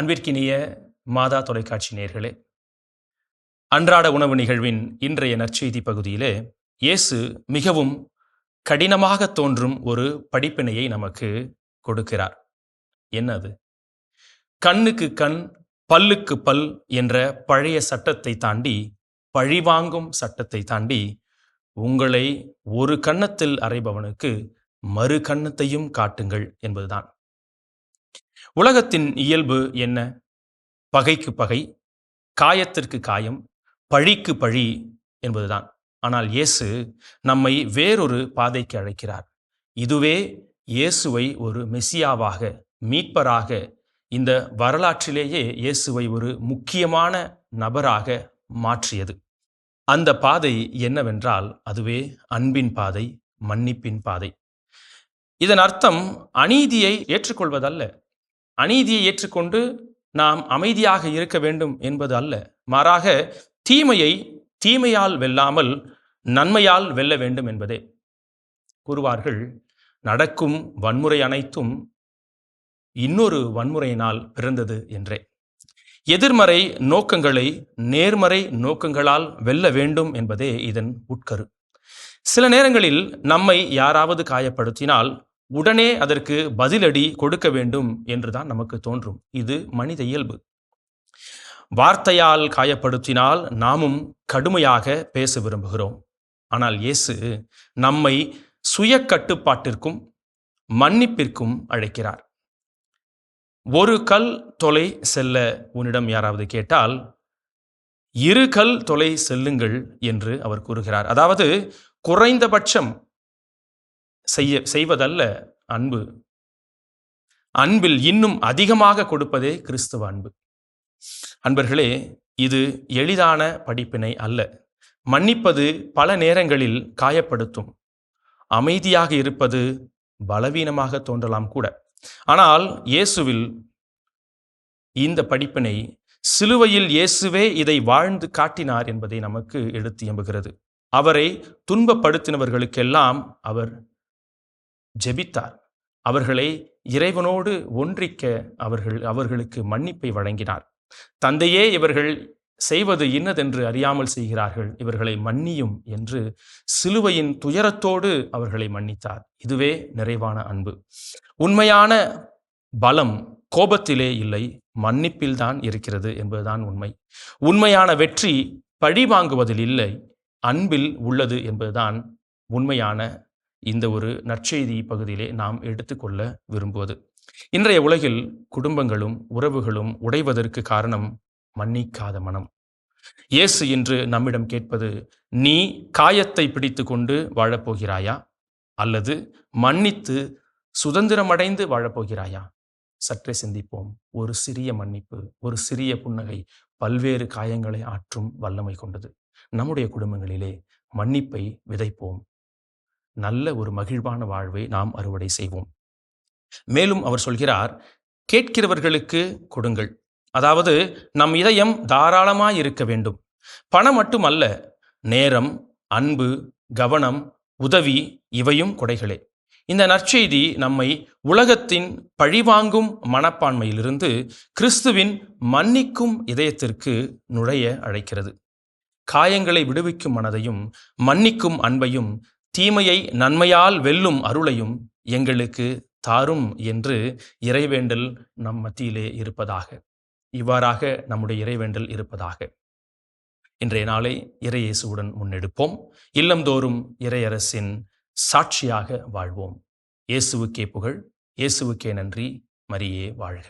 அன்பிற்கினிய மாதா தொலைக்காட்சி நேயர்களே, அன்றாட உணவு நிகழ்வின் இன்றைய நற்செய்தி பகுதியிலே இயேசு மிகவும் கடினமாக தோன்றும் ஒரு படிப்பினையை நமக்கு கொடுக்கிறார். என்ன அது? கண்ணுக்கு கண், பல்லுக்கு பல் என்ற பழைய சட்டத்தை தாண்டி, பழிவாங்கும் சட்டத்தை தாண்டி, உங்களை ஒரு கன்னத்தில் அறைபவனுக்கு மறு கன்னத்தையும் காட்டுங்கள் என்பதுதான். உலகத்தின் இயல்பு என்ன? பகைக்கு பகை, காயத்திற்கு காயம், பழிக்கு பழி என்பதுதான். ஆனால் இயேசு நம்மை வேறொரு பாதைக்கு அழைக்கிறார். இதுவே இயேசுவை ஒரு மெசியாவாக, மீட்பராக, இந்த வரலாற்றிலேயே இயேசுவை ஒரு முக்கியமான நபராக மாற்றியது. அந்த பாதை என்னவென்றால், அதுவே அன்பின் பாதை, மன்னிப்பின் பாதை. இதன் அர்த்தம் அநீதியை ஏற்றுக்கொள்வதல்ல, அநீதியை ஏற்றுக்கொண்டு நாம் அமைதியாக இருக்க வேண்டும் என்பது அல்ல. மாறாக தீமையை தீமையால் வெல்லாமல் நன்மையால் வெல்ல வேண்டும் என்பதே. கூறுவார்கள், நடக்கும் வன்முறை அனைத்தும் இன்னொரு வன்முறையினால் பிறந்தது என்றே. எதிர்மறை நோக்கங்களை நேர்மறை நோக்கங்களால் வெல்ல வேண்டும் என்பதே இதன் உட்கரு. சில நேரங்களில் நம்மை யாராவது காயப்படுத்தினால் உடனே அதற்கு பதிலடி கொடுக்க வேண்டும் என்றுதான் நமக்கு தோன்றும். இது மனித இயல்பு. வார்த்தையால் காயப்படுத்தினால் நாமும் கடுமையாக பேச விரும்புகிறோம். ஆனால் இயேசு நம்மை சுய கட்டுப்பாட்டிற்கும் மன்னிப்பிற்கும் அழைக்கிறார். ஒரு கல் தொலை செல்ல உன்னிடம் யாராவது கேட்டால் 2 கல் தொலை செல்லுங்கள் என்று அவர் கூறுகிறார். அதாவது குறைந்தபட்சம் செய்வதல்ல அன்பு. அன்பில் இன்னும் அதிகமாக கொடுப்பதே கிறிஸ்துவ அன்பு. அன்பர்களே, இது எளிதான படிப்பினை அல்ல. மன்னிப்பது பல நேரங்களில் காயப்படுத்தும். அமைதியாக இருப்பது பலவீனமாக தோன்றலாம் கூட. ஆனால் இயேசுவில் இந்த படிப்பினை, சிலுவையில் இயேசுவே இதை வாழ்ந்து காட்டினார் என்பதை நமக்கு எடுத்து எம்புகிறது. அவரை துன்பப்படுத்தினவர்களுக்கெல்லாம் அவர் ஜெபித்தார். அவர்களை இறைவனோடு ஒன்றிக்க அவர்களுக்கு மன்னிப்பை வழங்கினார். தந்தையே, இவர்கள் செய்வது இன்னதென்று அறியாமல் செய்கிறார்கள், இவர்களை மன்னியும் என்று சிலுவையின் துயரத்தோடு அவர்களை மன்னித்தார். இதுவே நிறைவான அன்பு. உண்மையான பலம் கோபத்திலே இல்லை, மன்னிப்பில்தான் இருக்கிறது என்பதுதான் உண்மை. உண்மையான வெற்றி பழி வாங்குவதில் இல்லை, அன்பில் உள்ளது என்பதுதான் உண்மையான இந்த ஒரு நற்செய்தி பகுதியிலே நாம் எடுத்துக்கொள்ள விரும்புவது. இன்றைய உலகில் குடும்பங்களும் உறவுகளும் உடைவதற்கு காரணம் மன்னிக்காத மனம். இயேசு இன்று நம்மிடம் கேட்பது, நீ காயத்தை பிடித்து கொண்டு வாழப்போகிறாயா அல்லது மன்னித்து சுதந்திரமடைந்து வாழப்போகிறாயா? சற்றே சிந்திப்போம். ஒரு சிறிய மன்னிப்பு, ஒரு சிறிய புன்னகை பல்வேறு காயங்களை ஆற்றும் வல்லமை கொண்டது. நம்முடைய குடும்பங்களிலே மன்னிப்பை விதைப்போம். நல்ல ஒரு மகிழ்வான வாழ்வை நாம் அறுவடை செய்வோம். மேலும் அவர் சொல்கிறார், கேட்கிறவர்களுக்கு கொடுங்கள். அதாவது நம் இதயம் தாராளமாய் இருக்க வேண்டும். பணம் மட்டுமல்ல, நேரம், அன்பு, கவனம், உதவி இவையும் கொடைகளே. இந்த நற்செய்தி நம்மை உலகத்தின் பழிவாங்கும் மனப்பான்மையிலிருந்து கிறிஸ்துவின் மன்னிக்கும் இதயத்திற்கு நுழைய அழைக்கிறது. காயங்களை விடுவிக்கும் மனதையும் மன்னிக்கும் அன்பையும் தீமையை நன்மையால் வெல்லும் அருளையும் எங்களுக்கு தாரும் என்று இறைவேண்டல் நம் மத்தியிலே இருப்பதாக. இவ்வாறாக நம்முடைய இறைவேண்டல் இருப்பதாக. இன்றைய நாளை இறையேசுவுடன் முன்னெடுப்போம். இல்லந்தோறும் இறையரசின் சாட்சியாக வாழ்வோம். இயேசுவுக்கே புகழ், இயேசுவுக்கே நன்றி. மரியே வாழ்க.